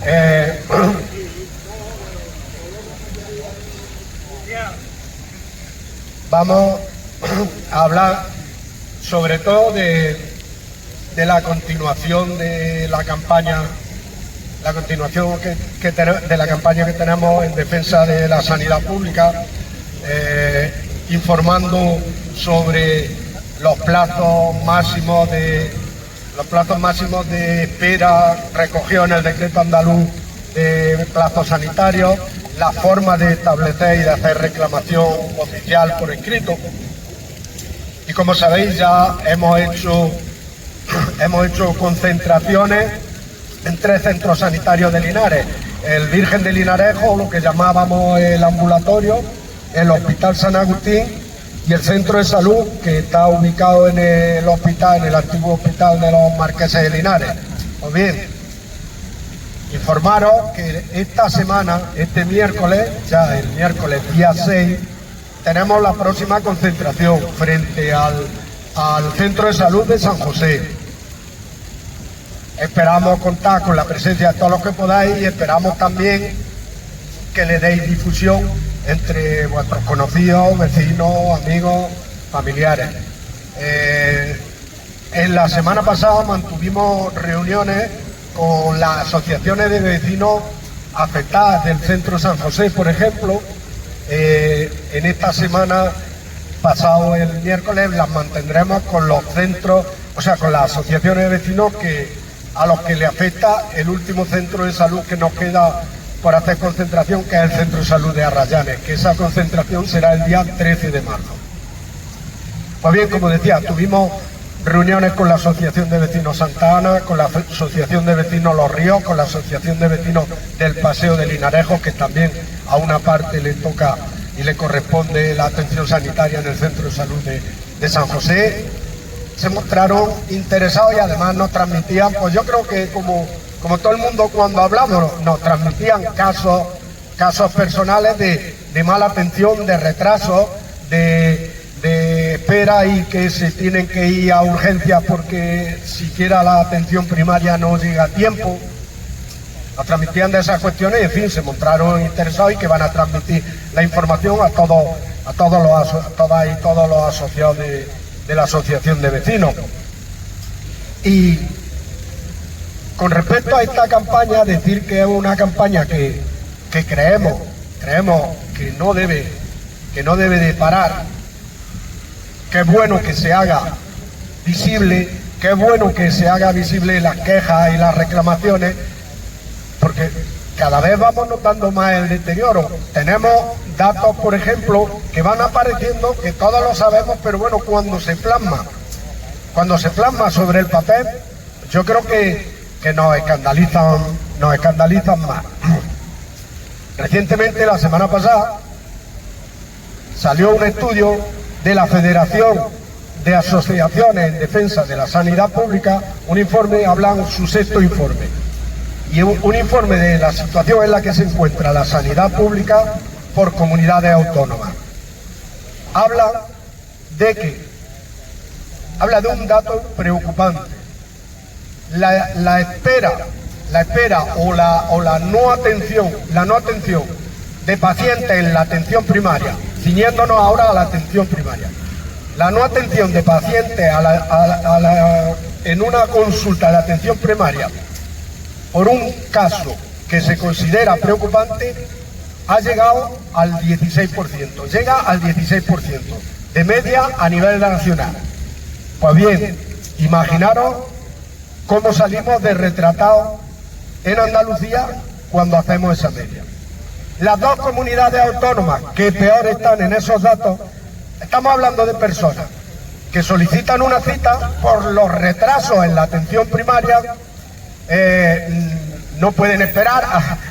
Eh, Vamos a hablar sobre todo de la continuación de la campaña, de la campaña que tenemos en defensa de la sanidad pública, informando sobre los plazos máximos de espera recogidos en el decreto andaluz de plazos sanitarios, la forma de establecer y de hacer reclamación oficial por escrito. Y como sabéis, ya hemos hecho concentraciones en 3 centros sanitarios de Linares: el Virgen de Linarejo, lo que llamábamos el ambulatorio, el Hospital San Agustín y el centro de salud que está ubicado en el antiguo hospital de los Marqueses de Linares. Pues bien, informaros que esta semana, el miércoles día 6, tenemos la próxima concentración frente al centro de salud de San José. Esperamos contar con la presencia de todos los que podáis y esperamos también que le deis difusión entre vuestros conocidos, vecinos, amigos, familiares. En la semana pasada mantuvimos reuniones con las asociaciones de vecinos afectadas del centro San José, por ejemplo. En esta semana, pasado el miércoles, las mantendremos con los centros, con las asociaciones de vecinos a los que le afecta el último centro de salud que nos queda por hacer concentración, que es el centro de salud de Arrayanes, que esa concentración será el día 13 de marzo. Pues bien, como decía, tuvimos reuniones con la Asociación de Vecinos Santa Ana, con la Asociación de Vecinos Los Ríos, con la Asociación de Vecinos del Paseo de Linarejo, que también a una parte le toca y le corresponde la atención sanitaria en el centro de salud de San José. Se mostraron interesados y además nos transmitían, pues yo creo que como todo el mundo cuando hablamos, nos transmitían casos personales de mala atención, de retraso, de espera y que se tienen que ir a urgencias porque siquiera la atención primaria no llega a tiempo. Nos transmitían de esas cuestiones y, en fin, se mostraron interesados y que van a transmitir la información a todas y todos los asociados de la asociación de vecinos. Y con respecto a esta campaña, decir que es una campaña que creemos que no debe de parar, que es bueno que se haga visible, las quejas y las reclamaciones, porque cada vez vamos notando más el deterioro. Tenemos datos, por ejemplo, que van apareciendo, que todos lo sabemos, pero bueno, cuando se plasma sobre el papel, yo creo que nos escandalizan más. Recientemente, la semana pasada, salió un estudio de la Federación de Asociaciones en Defensa de la Sanidad Pública, un informe, hablan su 6º informe, y un informe de la situación en la que se encuentra la sanidad pública por comunidades autónomas. Habla de un dato preocupante. La espera o la no atención de pacientes en la atención primaria, ciñéndonos ahora a la atención primaria. La no atención de pacientes en una consulta de atención primaria por un caso que se considera preocupante ha llegado al 16%, llega al 16% de media a nivel nacional. Pues bien, imaginaros cómo salimos de retratados en Andalucía cuando hacemos esa media. Las 2 comunidades autónomas que peor están en esos datos, estamos hablando de personas que solicitan una cita por los retrasos en la atención primaria, no pueden esperar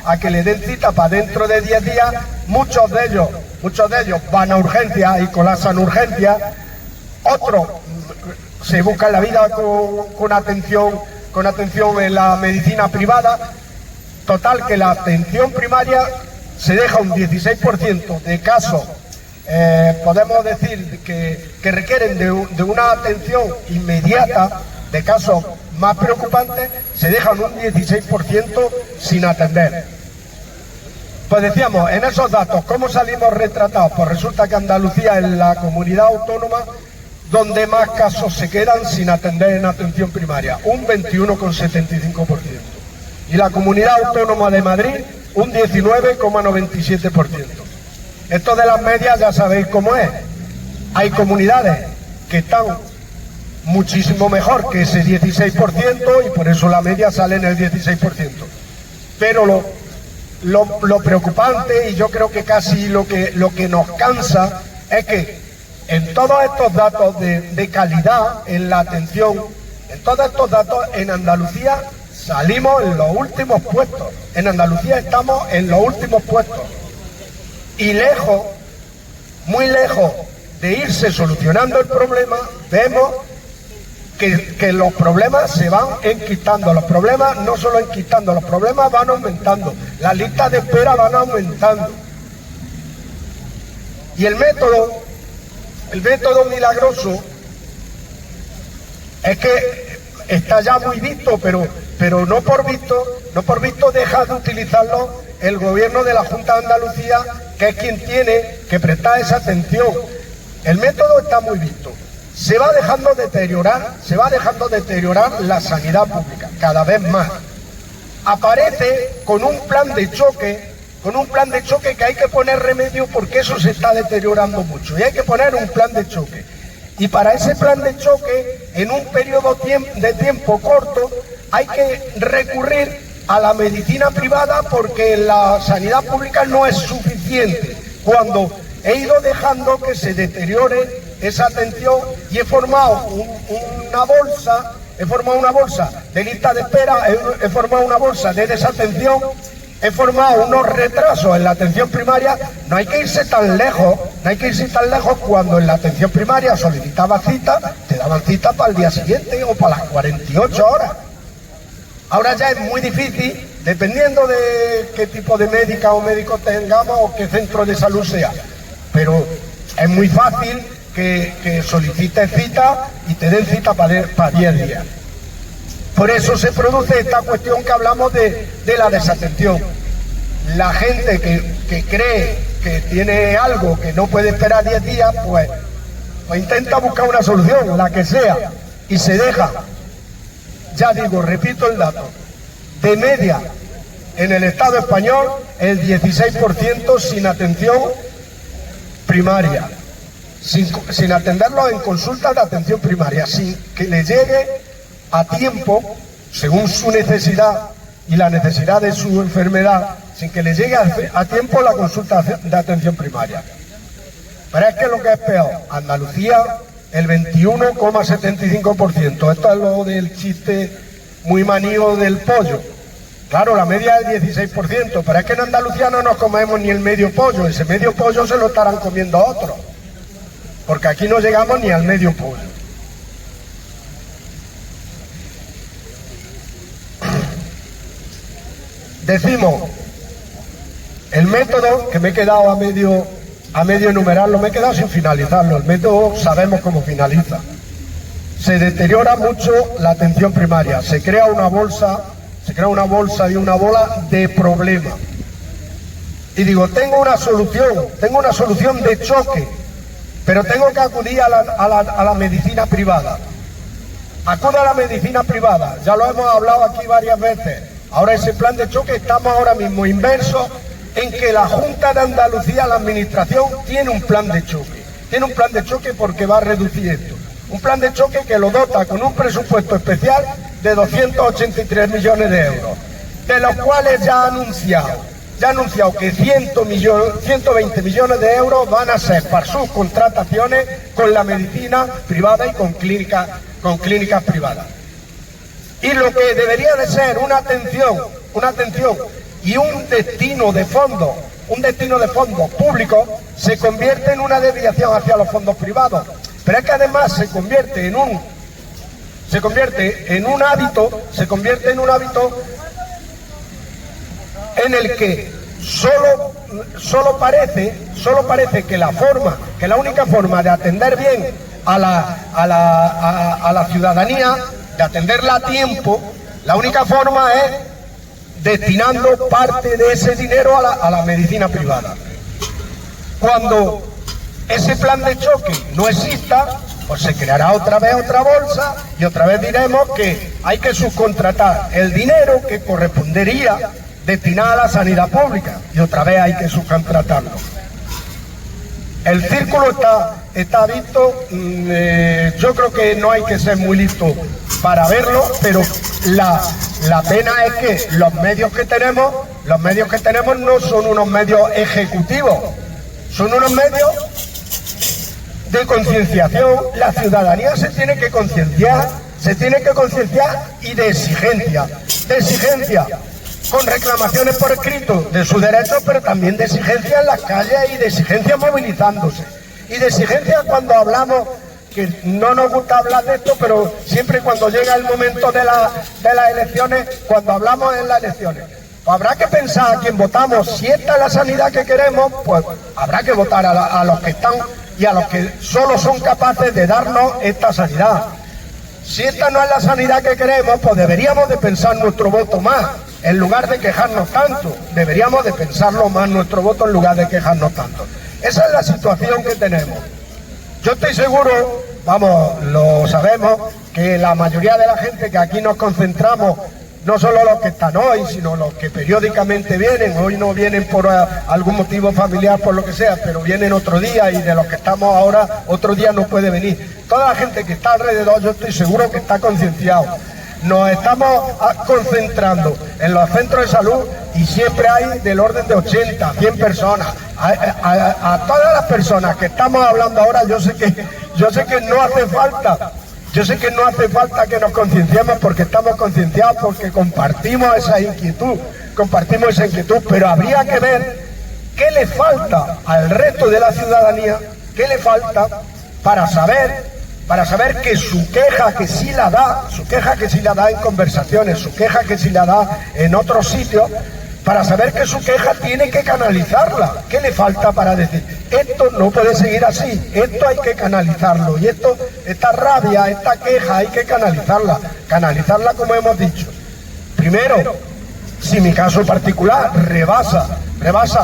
a que le den cita para dentro de 10 días, muchos de ellos van a urgencias y colapsan urgencias, otros se buscan la vida con atención en la medicina privada. Total, que la atención primaria se deja un 16% de casos, podemos decir que requieren de una atención inmediata, de casos más preocupante, se dejan un 16% sin atender. Pues decíamos, en esos datos, ¿cómo salimos retratados? Pues resulta que Andalucía es la comunidad autónoma donde más casos se quedan sin atender en atención primaria, un 21,75%. Y la comunidad autónoma de Madrid, un 19,97%. Esto de las medias ya sabéis cómo es. Hay comunidades que están muchísimo mejor que ese 16% y por eso la media sale en el 16%. Pero lo preocupante, y yo creo que casi lo que nos cansa, es que en todos estos datos de calidad en la atención, en todos estos datos en Andalucía salimos en los últimos puestos. En Andalucía estamos en los últimos puestos. Y lejos, muy lejos de irse solucionando el problema, vemos que los problemas se van enquistando. Los problemas no solo enquistando, los problemas van aumentando. Las listas de espera van aumentando. Y el método milagroso es que está ya muy visto, pero no por visto deja de utilizarlo el gobierno de la Junta de Andalucía, que es quien tiene que prestar esa atención. El método está muy visto. Se va dejando deteriorar la sanidad pública, cada vez más. Aparece con un plan de choque que hay que poner remedio porque eso se está deteriorando mucho. Y hay que poner un plan de choque. Y para ese plan de choque, en un periodo de tiempo corto, hay que recurrir a la medicina privada porque la sanidad pública no es suficiente. Cuando he ido dejando que se deteriore esa atención y he formado una bolsa de lista de espera, he formado una bolsa de desatención, he formado unos retrasos en la atención primaria. No hay que irse tan lejos cuando en la atención primaria solicitabas cita, te daban cita para el día siguiente o para las 48 horas. Ahora ya es muy difícil, dependiendo de qué tipo de médica o médico tengamos o qué centro de salud sea, pero es muy fácil que solicites cita y te den cita para 10 días. Por eso se produce esta cuestión que hablamos de la desatención. La gente que cree que tiene algo que no puede esperar 10 días, pues intenta buscar una solución, la que sea, y se deja. Ya digo, repito el dato, de media en el Estado español el 16% sin atención primaria, sin atenderlo en consultas de atención primaria, sin que le llegue a tiempo, según su necesidad y la necesidad de su enfermedad, sin que le llegue a tiempo la consulta de atención primaria. Pero es que lo que es peor, Andalucía, el 21,75%. Esto es lo del chiste muy manío del pollo. Claro, la media es el 16%, pero es que en Andalucía no nos comemos ni el medio pollo. Ese medio pollo se lo estarán comiendo otros, porque aquí no llegamos ni al medio pollo. Decimos, el método, que me he quedado a medio enumerarlo, me he quedado sin finalizarlo. El método sabemos cómo finaliza. Se deteriora mucho la atención primaria, se crea una bolsa y una bola de problemas. Y digo, tengo una solución de choque, pero tengo que acudir a la medicina privada. Acude a la medicina privada, ya lo hemos hablado aquí varias veces. Ahora ese plan de choque estamos ahora mismo inmersos en que la Junta de Andalucía, la administración, tiene un plan de choque. Tiene un plan de choque porque va a reducir esto. Un plan de choque que lo dota con un presupuesto especial de 283 millones de euros, de los cuales ya ha anunciado que 120 millones de euros van a ser para sus contrataciones con la medicina privada y con clínicas privadas. Y lo que debería de ser una atención y un destino de fondos públicos, se convierte en una desviación hacia los fondos privados. Pero es que además se convierte en un hábito en el que solo parece que la única forma de atender bien a la ciudadanía de atenderla a tiempo, la única forma es destinando parte de ese dinero a la medicina privada. Cuando ese plan de choque no exista, pues se creará otra vez otra bolsa y otra vez diremos que hay que subcontratar el dinero que correspondería destinar a la sanidad pública y otra vez hay que subcontratarlo. El círculo está visto, yo creo que no hay que ser muy listo para verlo, pero la pena es que los medios que tenemos no son unos medios ejecutivos, son unos medios de concienciación. La ciudadanía se tiene que concienciar y de exigencia con reclamaciones por escrito de sus derechos, pero también de exigencia en las calles y de exigencia movilizándose. Y de exigencia cuando hablamos, que no nos gusta hablar de esto, pero siempre cuando llega el momento de las elecciones, cuando hablamos en las elecciones, pues habrá que pensar a quién votamos. Si esta es la sanidad que queremos, pues habrá que votar a los que están y a los que solo son capaces de darnos esta sanidad. Si esta no es la sanidad que queremos, pues deberíamos de pensar nuestro voto más, en lugar de quejarnos tanto. Deberíamos de pensarlo más nuestro voto en lugar de quejarnos tanto. Esa es la situación que tenemos. Yo estoy seguro, vamos, lo sabemos, que la mayoría de la gente que aquí nos concentramos, no solo los que están hoy, sino los que periódicamente vienen, hoy no vienen por algún motivo familiar, por lo que sea, pero vienen otro día, y de los que estamos ahora, otro día no puede venir. Toda la gente que está alrededor, yo estoy seguro que está concienciado. Nos estamos concentrando en los centros de salud y siempre hay del orden de 80, 100 personas. A todas las personas que estamos hablando ahora, yo sé que no hace falta. Yo sé que no hace falta que nos concienciemos, porque estamos concienciados, porque compartimos esa inquietud, pero habría que ver qué le falta al resto de la ciudadanía, qué le falta para saber que su queja que sí la da en conversaciones, su queja que sí la da en otros sitios, para saber que su queja tiene que canalizarla. ¿Qué le falta para decir, esto no puede seguir así, esto hay que canalizarlo, y esta rabia, esta queja hay que canalizarla como hemos dicho? Primero, si mi caso particular rebasa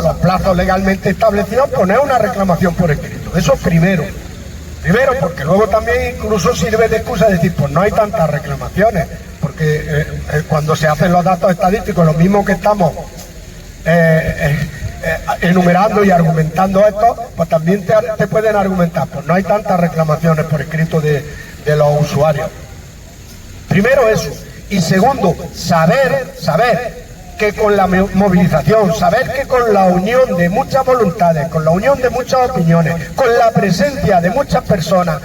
los plazos legalmente establecidos, poner una reclamación por escrito. Eso primero, porque luego también incluso sirve de excusa decir, pues no hay tantas reclamaciones, porque cuando se hacen los datos estadísticos, lo mismo que estamos enumerando y argumentando esto, pues también te pueden argumentar, pues no hay tantas reclamaciones por escrito de los usuarios. Primero eso, y segundo, saber que con la movilización, saber que con la unión de muchas voluntades, con la unión de muchas opiniones, con la presencia de muchas personas,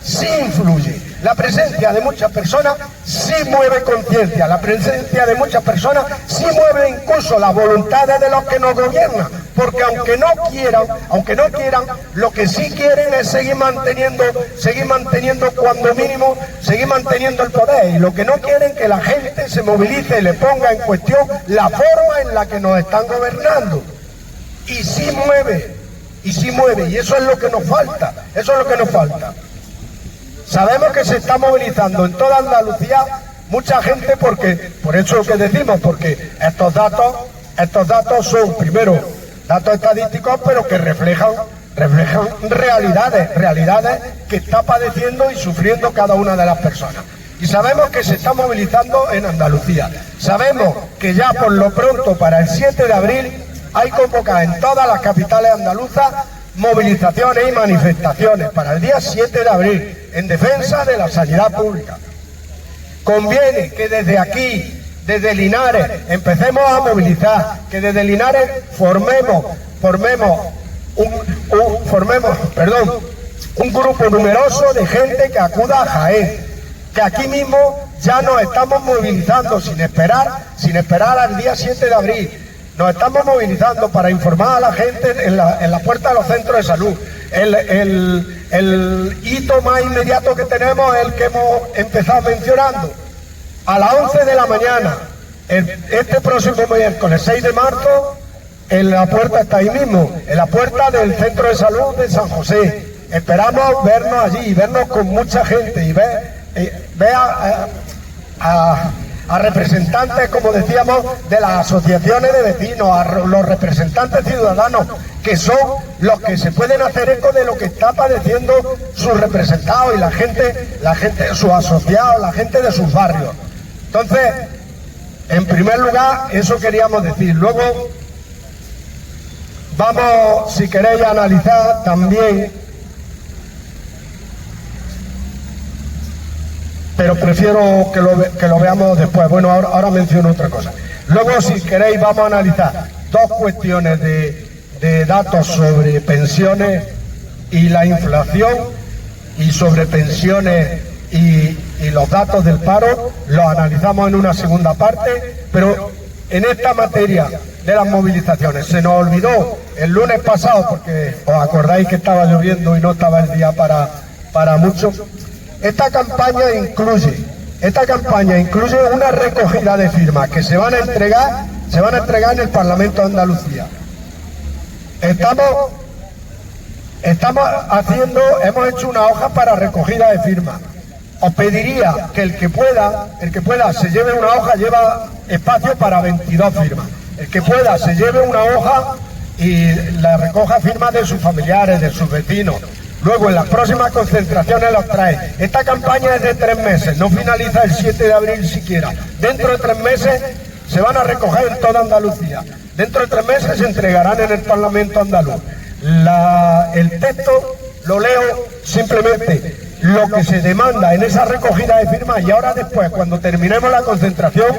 sí influye, la presencia de muchas personas sí mueve conciencia, la presencia de muchas personas sí mueve incluso las voluntades de los que nos gobiernan, porque aunque no quieran, lo que sí quieren es seguir manteniendo cuando mínimo, seguir manteniendo el poder, y lo que no quieren que la gente se movilice y le ponga en cuestión la forma en la que nos están gobernando. Y sí mueve, y eso es lo que nos falta, Sabemos que se está movilizando en toda Andalucía mucha gente, porque, por eso que decimos, porque estos datos son, primero, datos estadísticos, pero que reflejan realidades que está padeciendo y sufriendo cada una de las personas. Y sabemos que se está movilizando en Andalucía. Sabemos que ya por lo pronto para el 7 de abril hay convocadas en todas las capitales andaluzas movilizaciones y manifestaciones para el día 7 de abril en defensa de la sanidad pública. Conviene que desde aquí, desde Linares, empecemos a movilizar, que desde Linares formemos un grupo numeroso de gente que acuda a Jaén, que aquí mismo ya nos estamos movilizando sin esperar al día 7 de abril. Nos estamos movilizando para informar a la gente en la puerta de los centros de salud. El hito más inmediato que tenemos es el que hemos empezado mencionando. A las 11 de la mañana, este próximo miércoles 6 de marzo, en la puerta está ahí mismo, en la puerta del centro de salud de San José. Esperamos vernos allí, vernos con mucha gente y ver ve a representantes, como decíamos, de las asociaciones de vecinos, a los representantes ciudadanos, que son los que se pueden hacer eco de lo que está padeciendo sus representados y la gente, sus asociados, la gente de sus barrios. Entonces, en primer lugar, eso queríamos decir. Luego, vamos, si queréis, a analizar también, pero prefiero que lo veamos después. Bueno, ahora menciono otra cosa. Luego, si queréis, vamos a analizar dos cuestiones de datos sobre pensiones y la inflación, y sobre pensiones y los datos del paro. Lo analizamos en una segunda parte, pero en esta materia de las movilizaciones se nos olvidó el lunes pasado, porque os acordáis que estaba lloviendo y no estaba el día para mucho. Esta campaña incluye una recogida de firmas que se van a entregar en el Parlamento de Andalucía. Hemos hecho una hoja para recogida de firmas. Os pediría que el que pueda se lleve una hoja, lleva espacio para 22 firmas. El que pueda se lleve una hoja y la recoja firmas de sus familiares, de sus vecinos. Luego, en las próximas concentraciones los trae. Esta campaña es de 3 meses, no finaliza el 7 de abril siquiera. Dentro de 3 meses se van a recoger en toda Andalucía. Dentro de 3 meses se entregarán en el Parlamento andaluz. El texto lo leo simplemente, lo que se demanda en esa recogida de firmas, y ahora después, cuando terminemos la concentración,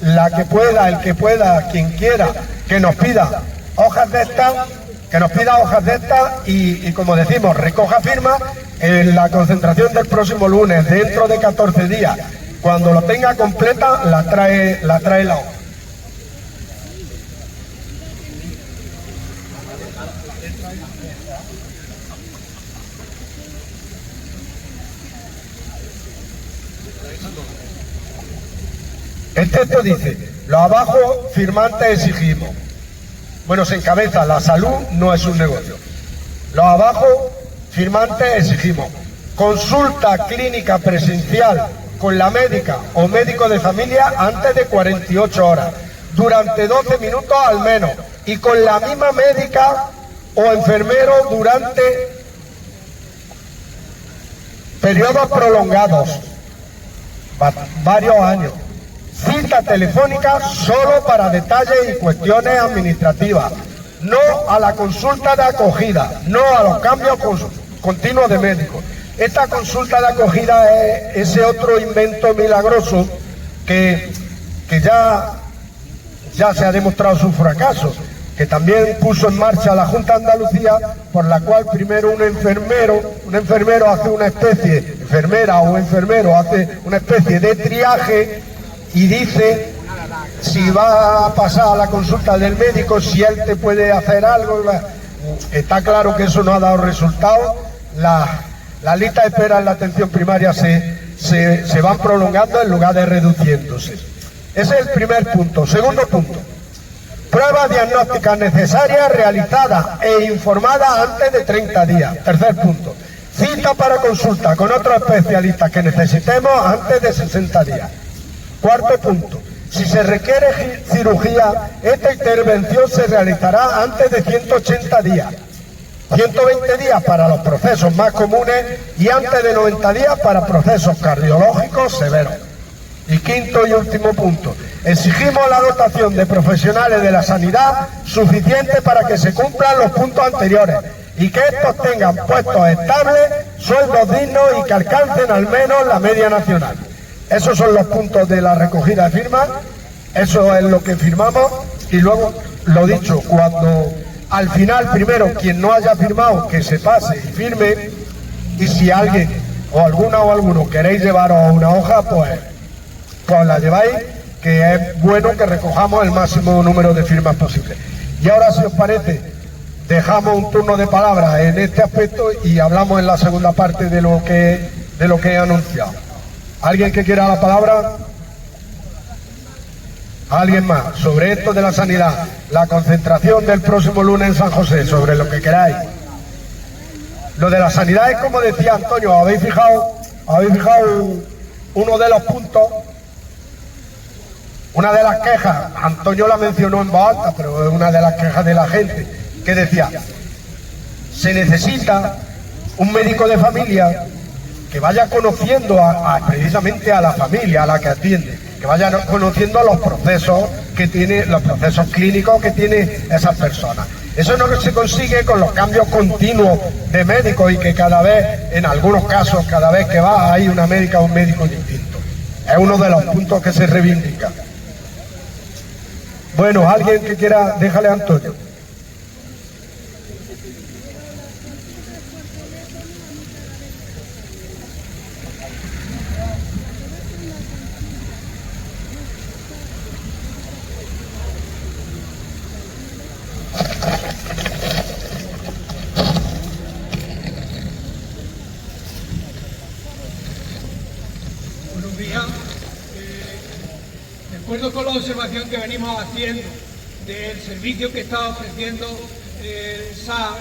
el que pueda, quien quiera, que nos pida hojas de estas, y como decimos, recoja firmas en la concentración del próximo lunes, dentro de 14 días. Cuando lo tenga completa, la trae la hoja. El texto dice: los abajo firmantes exigimos. Bueno, se encabeza: la salud no es un negocio. Los abajo firmantes exigimos consulta clínica presencial con la médica o médico de familia antes de 48 horas, durante 12 minutos al menos, y con la misma médica o enfermero durante periodos prolongados, varios años. Cita telefónica solo para detalles y cuestiones administrativas, no a la consulta de acogida, no a los cambios continuos de médicos. Esta consulta de acogida es ese otro invento milagroso que ya se ha demostrado su fracaso, que también puso en marcha la Junta de Andalucía, por la cual primero un enfermero hace una especie, enfermera o enfermero hace una especie de triaje y dice si va a pasar a la consulta del médico, si él te puede hacer algo. Está claro que eso no ha dado resultado. La lista de espera en la atención primaria se van prolongando en lugar de reduciéndose. Ese es el primer punto. Segundo punto: pruebas diagnósticas necesarias realizadas e informadas antes de 30 días. Tercer punto: cita para consulta con otros especialistas que necesitemos antes de 60 días. Cuarto punto: si se requiere cirugía, esta intervención se realizará antes de 180 días. 120 días para los procesos más comunes y antes de 90 días para procesos cardiológicos severos. Y quinto y último punto: exigimos la dotación de profesionales de la sanidad suficiente para que se cumplan los puntos anteriores y que estos tengan puestos estables, sueldos dignos y que alcancen al menos la media nacional. Esos son los puntos de la recogida de firmas, eso es lo que firmamos. Y luego, lo dicho, cuando al final, primero, quien no haya firmado, que se pase y firme, y si alguien o alguno queréis llevaros una hoja, pues la lleváis, que es bueno que recojamos el máximo número de firmas posible. Y ahora, si os parece, dejamos un turno de palabras en este aspecto y hablamos en la segunda parte de lo que he anunciado. ¿Alguien que quiera la palabra? ¿Alguien más? Sobre esto de la sanidad, la concentración del próximo lunes en San José, sobre lo que queráis. Lo de la sanidad es como decía Antonio, ¿habéis fijado uno de los puntos, una de las quejas, Antonio la mencionó en voz alta, pero es una de las quejas de la gente, que decía, se necesita un médico de familia que vaya conociendo precisamente a la familia a la que atiende, que vaya conociendo los procesos que tiene, los procesos clínicos que tiene esas personas. Eso no se consigue con los cambios continuos de médicos y que cada vez, en algunos casos, cada vez que va hay una médica o un médico distinto. Es uno de los puntos que se reivindica. Bueno, alguien que quiera, déjale a Antonio. Buenos días. De acuerdo con la observación que venimos haciendo del servicio que está ofreciendo el SAS,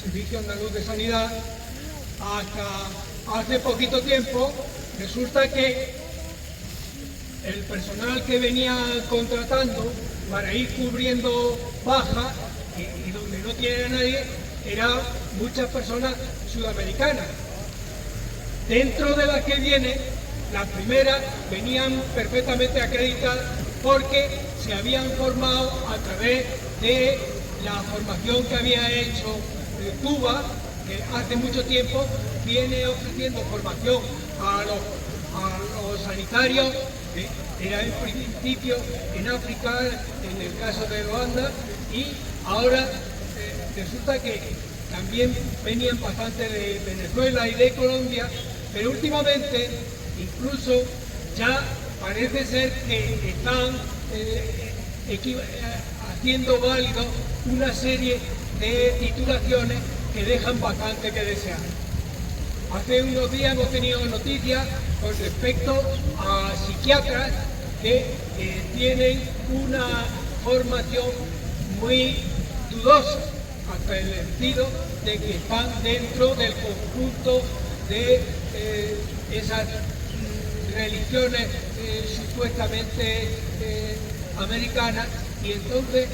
Servicio Andaluz de Sanidad, hasta hace poquito tiempo, resulta que el personal que venía contratando para ir cubriendo bajas y donde no tiene a nadie, eran muchas personas sudamericanas. Dentro de las que vienen, las primeras venían perfectamente acreditadas porque se habían formado a través de la formación que había hecho Cuba, que hace mucho tiempo viene ofreciendo formación a los sanitarios, era en principio en África, en el caso de Ruanda, y ahora resulta que también venían bastante de Venezuela y de Colombia, pero últimamente incluso ya parece ser que están haciendo válido una serie de titulaciones que dejan bastante que desear. Hace unos días hemos tenido noticias con respecto a psiquiatras que tienen una formación muy dudosa, hasta el sentido de que están dentro del conjunto de esas religiones supuestamente americanas, y entonces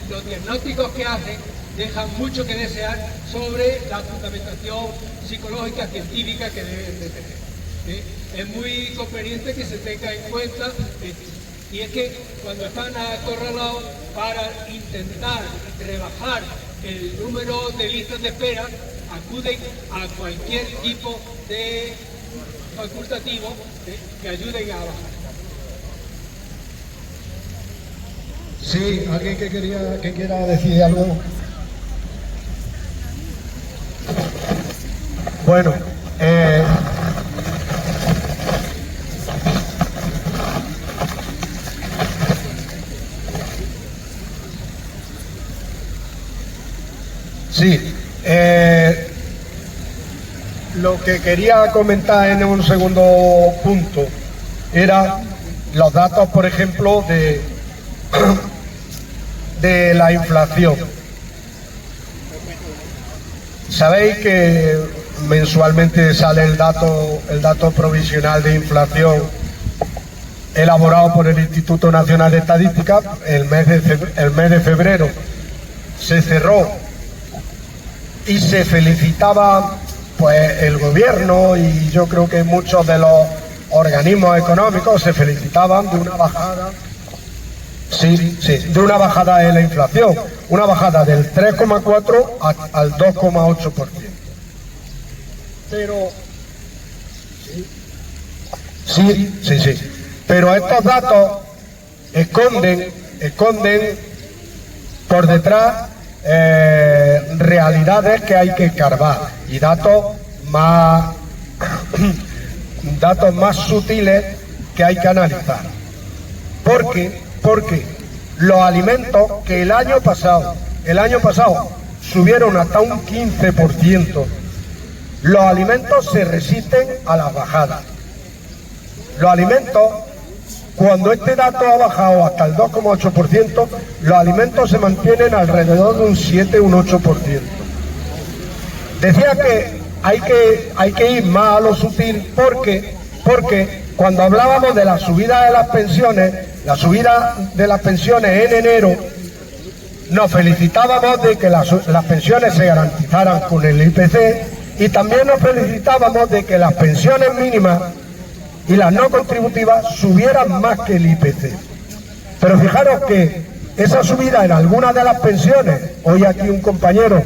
los diagnósticos que hacen dejan mucho que desear sobre la fundamentación psicológica, científica que deben de tener. ¿Sí? Es muy conveniente que se tenga en cuenta y es que cuando están acorralados para intentar rebajar el número de listas de espera, acuden a cualquier tipo de facultativo que ayuden a bajar. Sí, alguien que quiera decir algo. Bueno, sí, lo que quería comentar en un segundo punto era los datos, por ejemplo, de la inflación. Sabéis que mensualmente sale el dato provisional de inflación elaborado por el Instituto Nacional de Estadística. El mes de febrero se cerró y se felicitaba pues el gobierno, y yo creo que muchos de los organismos económicos se felicitaban de una bajada, de una bajada de la inflación, una bajada del 3,4 al 2,8%. Pero pero estos datos esconden por detrás realidades que hay que escarbar, y datos más sutiles que hay que analizar. Porque los alimentos que el año pasado subieron hasta un 15%, los alimentos se resisten a las bajadas. Los alimentos, cuando este dato ha bajado hasta el 2,8%, los alimentos se mantienen alrededor de un 7, un 8%. Decía que hay que ir más a lo sutil, porque porque cuando hablábamos de la subida de las pensiones, en enero, nos felicitábamos de que las pensiones se garantizaran con el IPC y también nos felicitábamos de que las pensiones mínimas y las no contributivas subieran más que el IPC. Pero fijaros que esa subida en algunas de las pensiones, hoy aquí un compañero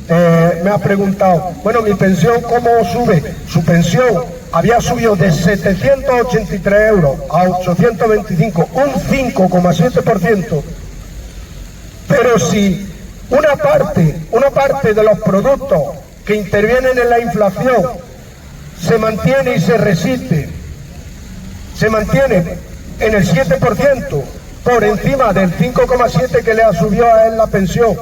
me ha preguntado, bueno, mi pensión, ¿cómo sube? Su pensión había subido de 783 euros a 825, un 5,7%. Pero si una parte de los productos que intervienen en la inflación se mantiene y se resiste, se mantiene en el 7%, por encima del 5,7% que le ha subido a él la pensión,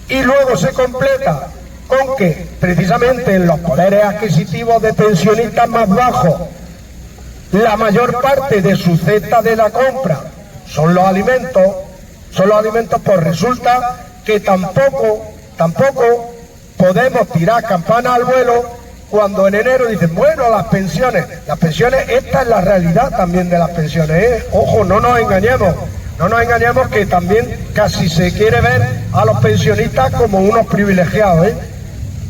y luego se completa con que precisamente en los poderes adquisitivos de pensionistas más bajos, la mayor parte de su cesta de la compra son los alimentos, pues resulta que tampoco podemos tirar campana al vuelo cuando en enero dicen, bueno, las pensiones, esta es la realidad también de las pensiones, ¿eh? Ojo, no nos engañemos que también casi se quiere ver a los pensionistas como unos privilegiados, ¿eh?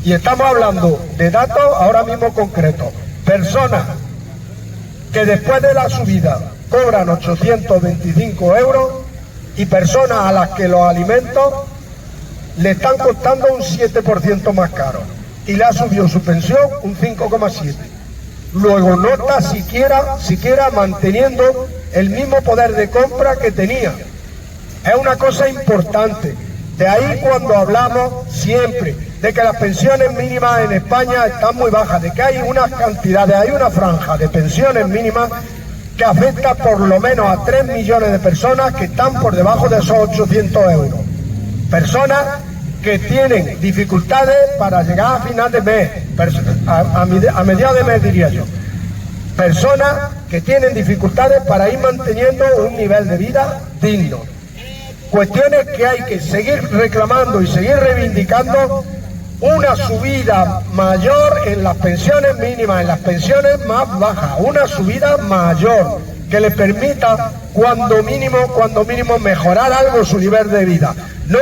Y estamos hablando de datos ahora mismo concretos, personas que después de la subida cobran 825 euros y personas a las que los alimentos le están costando un 7% más caro y le ha subido su pensión un 5,7%. Luego no está siquiera manteniendo el mismo poder de compra que tenía. Es una cosa importante. De ahí cuando hablamos siempre de que las pensiones mínimas en España están muy bajas, de que hay una franja de pensiones mínimas que afecta por lo menos a 3 millones de personas que están por debajo de esos 800 euros. Personas que tienen dificultades para llegar a final de mes, a mediados de mes diría yo. Personas que tienen dificultades para ir manteniendo un nivel de vida digno. Cuestiones que hay que seguir reclamando y seguir reivindicando, una subida mayor en las pensiones mínimas, en las pensiones más bajas, una subida mayor que le permita cuando mínimo mejorar algo su nivel de vida, no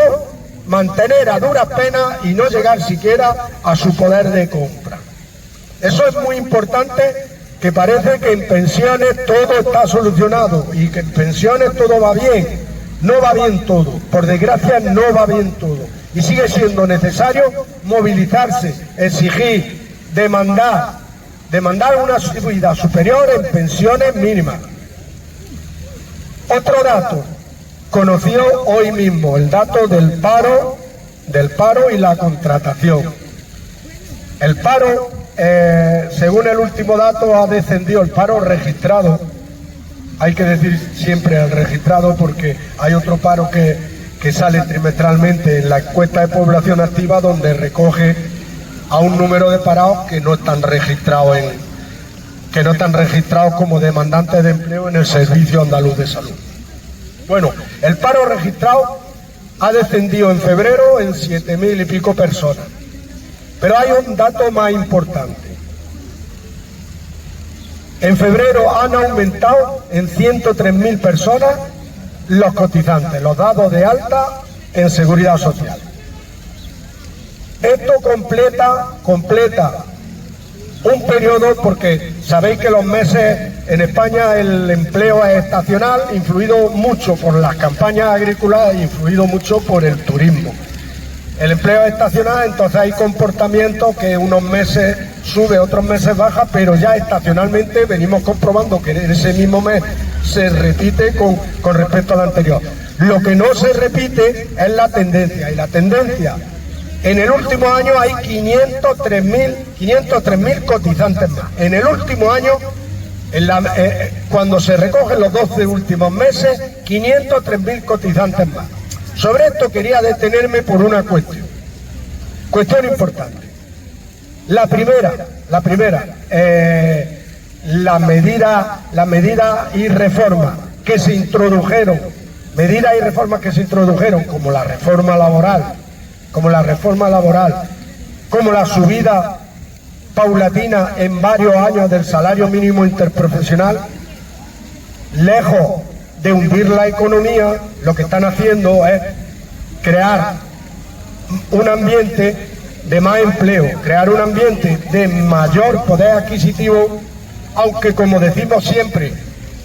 mantener a duras penas y no llegar siquiera a su poder de compra. Eso es muy importante, que parece que en pensiones todo está solucionado y que en pensiones todo va bien. No va bien todo, por desgracia no va bien todo. Y sigue siendo necesario movilizarse, exigir, demandar una subida superior en pensiones mínimas. Otro dato, conocido hoy mismo, el dato del paro y la contratación. El paro, según el último dato, ha descendido, el paro registrado. Hay que decir siempre el registrado porque hay otro paro que sale trimestralmente en la encuesta de población activa, donde recoge a un número de parados que no están registrados como demandantes de empleo en el Servicio Andaluz de Salud. Bueno, el paro registrado ha descendido en febrero en 7.000 y pico personas. Pero hay un dato más importante. En febrero han aumentado en 103.000 personas los cotizantes, los dados de alta en Seguridad Social. Esto completa un periodo, porque sabéis que los meses en España el empleo es estacional, influido mucho por las campañas agrícolas e influido mucho por el turismo. El empleo es estacional, entonces hay comportamientos que unos meses sube, otros meses baja, pero ya estacionalmente venimos comprobando que en ese mismo mes se repite con respecto al anterior. Lo que no se repite es la tendencia, y la tendencia, en el último año hay 503.000 cotizantes más. En el último año, cuando se recogen los 12 últimos meses, 503.000 cotizantes más. Sobre esto quería detenerme por una cuestión importante. La primera, la medida y reformas que se introdujeron, como la reforma laboral, como la subida paulatina en varios años del salario mínimo interprofesional, lejos de hundir la economía, lo que están haciendo es crear un ambiente de más empleo, crear un ambiente de mayor poder adquisitivo, aunque como decimos siempre,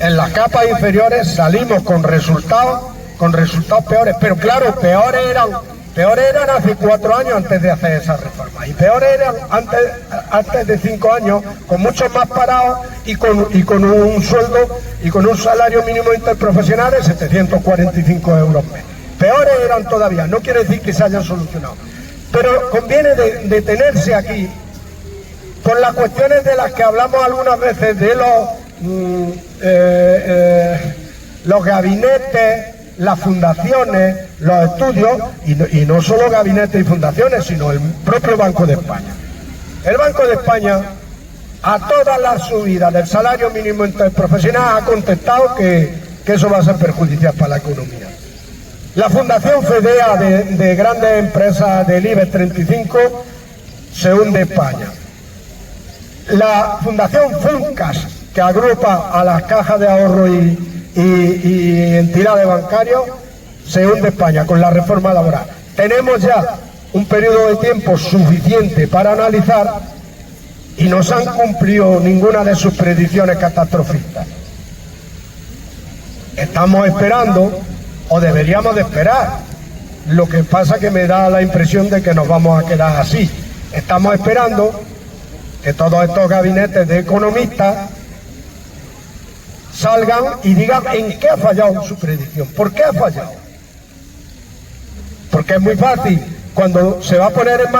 en las capas inferiores salimos con resultados peores, pero claro, peores eran hace 4 años antes de hacer esa reforma, y peores eran antes de 5 años, con muchos más parados y con un sueldo y con un salario mínimo interprofesional de 745 euros mes. Peores eran todavía, no quiere decir que se hayan solucionado, pero conviene detenerse aquí por las cuestiones de las que hablamos algunas veces, de los gabinetes, las fundaciones, los estudios, y no solo gabinetes y fundaciones, sino el propio Banco de España. El Banco de España, a todas las subidas del salario mínimo interprofesional, ha contestado que eso va a ser perjudicial para la economía. La Fundación FEDEA de grandes empresas del IBEX 35 se hunde España. La Fundación FUNCAS, que agrupa a las cajas de ahorro y entidades bancarias, se hunde España con la reforma laboral. Tenemos ya un periodo de tiempo suficiente para analizar y no se han cumplido ninguna de sus predicciones catastrofistas. Estamos esperando, o deberíamos de esperar, lo que pasa que me da la impresión de que nos vamos a quedar así. Estamos esperando que todos estos gabinetes de economistas salgan y digan en qué ha fallado su predicción. ¿Por qué ha fallado? Porque es muy fácil, cuando se va a poner en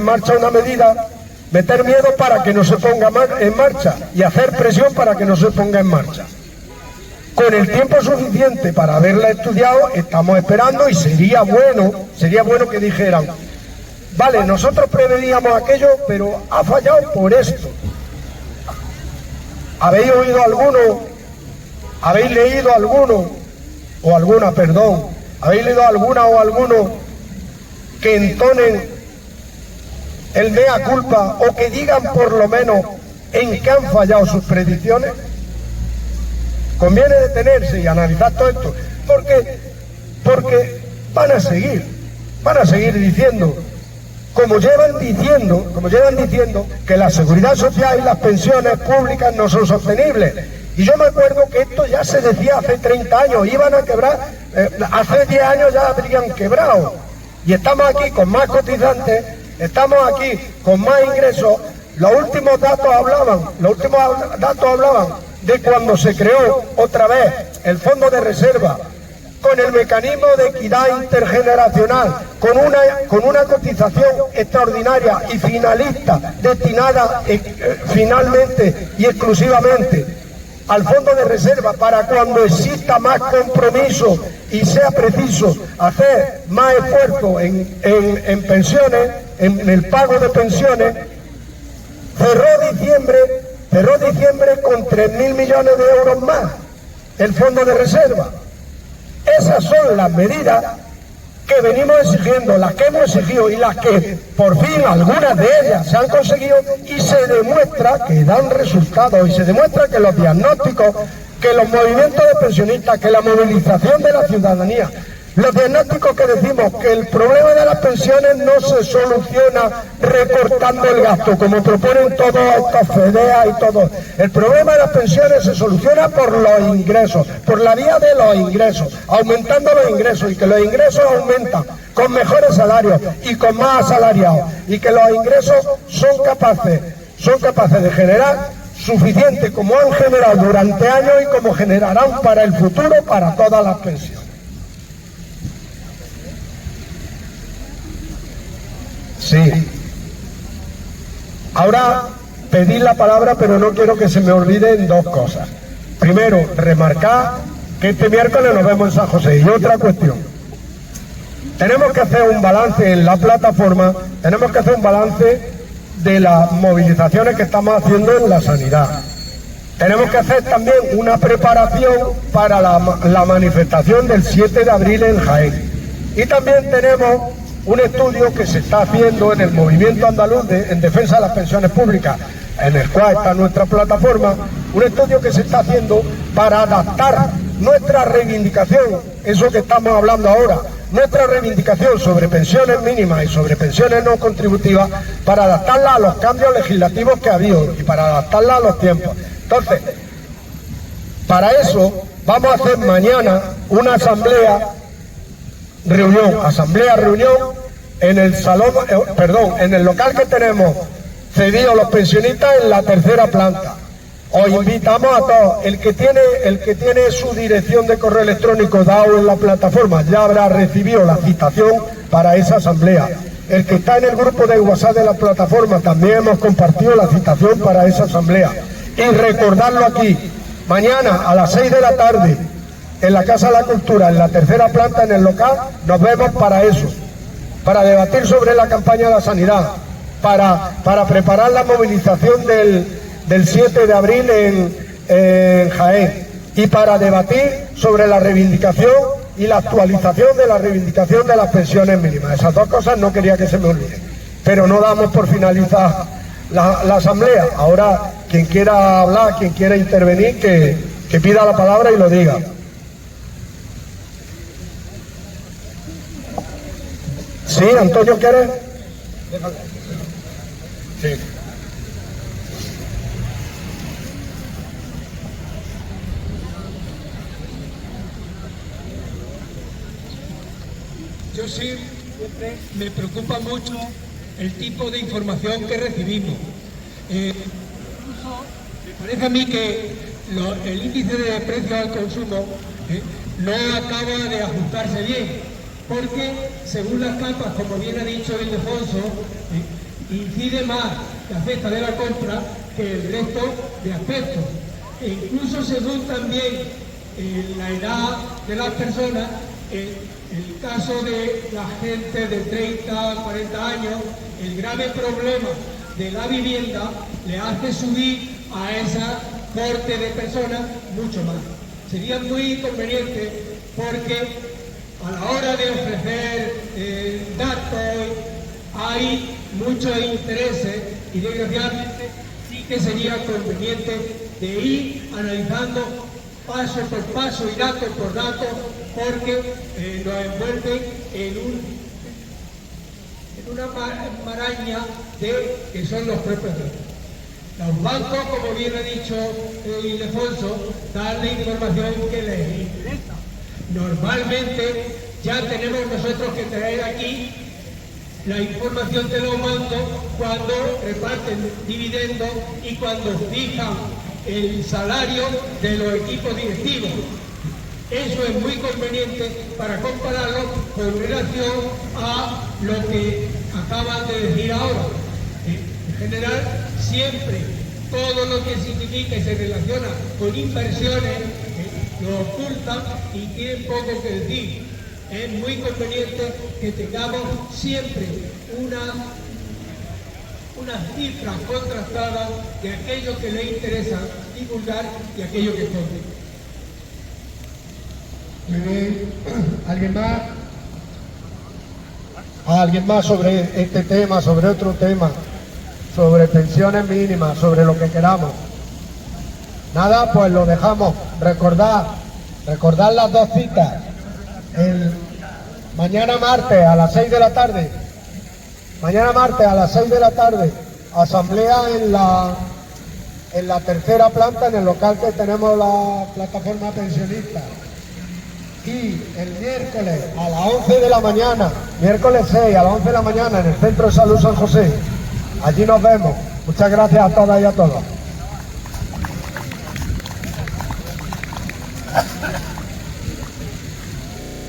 marcha una medida, meter miedo para que no se ponga en marcha y hacer presión para que no se ponga en marcha. Con el tiempo suficiente para haberla estudiado, estamos esperando, y sería bueno que dijeran: vale, nosotros preveníamos aquello, pero ha fallado por esto. ¿Habéis oído alguno? ¿Habéis leído alguno? O alguna, perdón. ¿Habéis leído alguna o alguno que entonen el mea culpa, o que digan por lo menos en qué han fallado sus predicciones? Conviene detenerse y analizar todo esto, porque van a seguir diciendo, como llevan diciendo que la seguridad social y las pensiones públicas no son sostenibles. Y yo me acuerdo que esto ya se decía hace 30 años, iban a quebrar, hace 10 años ya habrían quebrado. Y estamos aquí con más cotizantes, estamos aquí con más ingresos. Los últimos datos hablaban de cuando se creó otra vez el Fondo de Reserva, con el mecanismo de equidad intergeneracional, con una cotización extraordinaria y finalista, destinada finalmente y exclusivamente al Fondo de Reserva, para cuando exista más compromiso y sea preciso hacer más esfuerzo en pensiones, en el pago de pensiones. Cerró diciembre con 3.000 millones de euros más el Fondo de Reserva. Esas son las medidas que venimos exigiendo, las que hemos exigido y las que por fin algunas de ellas se han conseguido, y se demuestra que dan resultados, y se demuestra que los diagnósticos, que los movimientos de pensionistas, que la movilización de la ciudadanía, los diagnósticos que decimos que el problema de las pensiones no se soluciona recortando el gasto, como proponen todos estos FEDEA y todo. El problema de las pensiones se soluciona por los ingresos, por la vía de los ingresos, aumentando los ingresos, y que los ingresos aumentan con mejores salarios y con más asalariados, y que los ingresos son capaces de generar suficiente, como han generado durante años y como generarán para el futuro para todas las pensiones. Sí. Ahora pedí la palabra, pero no quiero que se me olviden dos cosas. Primero, remarcar que este miércoles nos vemos en San José. Y otra cuestión, tenemos que hacer un balance en la plataforma, tenemos que hacer un balance de las movilizaciones que estamos haciendo en la sanidad. Tenemos que hacer también una preparación para la manifestación del 7 de abril en Jaén. Y también tenemos un estudio que se está haciendo en el movimiento andaluz en defensa de las pensiones públicas, en el cual está nuestra plataforma, un estudio que se está haciendo para adaptar nuestra reivindicación, eso que estamos hablando ahora, nuestra reivindicación sobre pensiones mínimas y sobre pensiones no contributivas, para adaptarla a los cambios legislativos que ha habido y para adaptarla a los tiempos. Entonces, para eso vamos a hacer mañana una reunión en el salón, en el local que tenemos cedido a los pensionistas en la tercera planta. Os invitamos a todos. El que tiene su dirección de correo electrónico dado en la plataforma ya habrá recibido la citación para esa asamblea. El que está en el grupo de WhatsApp de la plataforma también hemos compartido la citación para esa asamblea. Y recordarlo aquí, mañana a las 6 de la tarde en la Casa de la Cultura, en la tercera planta, en el local, nos vemos para eso, para debatir sobre la campaña de la sanidad, para preparar la movilización del 7 de abril en Jaén, y para debatir sobre la reivindicación y la actualización de la reivindicación de las pensiones mínimas. Esas dos cosas no quería que se me olviden, pero no damos por finalizada la asamblea. Ahora, quien quiera hablar, quien quiera intervenir, que pida la palabra y lo diga. Sí, Antonio, ¿quieres? Sí. Yo sí, me preocupa mucho el tipo de información que recibimos. Incluso me parece a mí que el índice de precios al consumo no acaba de ajustarse bien, porque según las capas, como bien ha dicho Ildefonso, incide más la cesta de la compra que el resto de aspectos. E incluso según también la edad de las personas, el caso de la gente de 30 a 40 años, el grave problema de la vivienda le hace subir a esa corte de personas mucho más. Sería muy conveniente, porque a la hora de ofrecer datos hay muchos intereses y desgraciadamente sí que sería conveniente de ir analizando paso por paso y dato por dato, porque nos envuelven en una maraña que son los propios datos. Los bancos, como bien ha dicho Ildefonso, dan la información que les interesa. Normalmente ya tenemos nosotros que traer aquí la información de los bancos cuando reparten dividendos y cuando fijan el salario de los equipos directivos. Eso es muy conveniente para compararlo con relación a lo que acaban de decir ahora. En general, siempre todo lo que significa y se relaciona con inversiones lo ocultan y tienen poco que decir. Es muy conveniente que tengamos siempre unas cifras contrastadas de aquello que le interesa divulgar y aquello que esconde. Muy bien. ¿Alguien más? ¿Alguien más sobre este tema, sobre otro tema? Sobre pensiones mínimas, sobre lo que queramos. Nada, pues lo dejamos. Recordar las dos citas. Mañana martes a las 6 de la tarde. Mañana martes a las 6 de la tarde, asamblea en la tercera planta, en el local que tenemos la plataforma pensionista. Y el miércoles a las 11 de la mañana, miércoles 6 a las 11 de la mañana, en el Centro de Salud San José. Allí nos vemos. Muchas gracias a todas y a todos.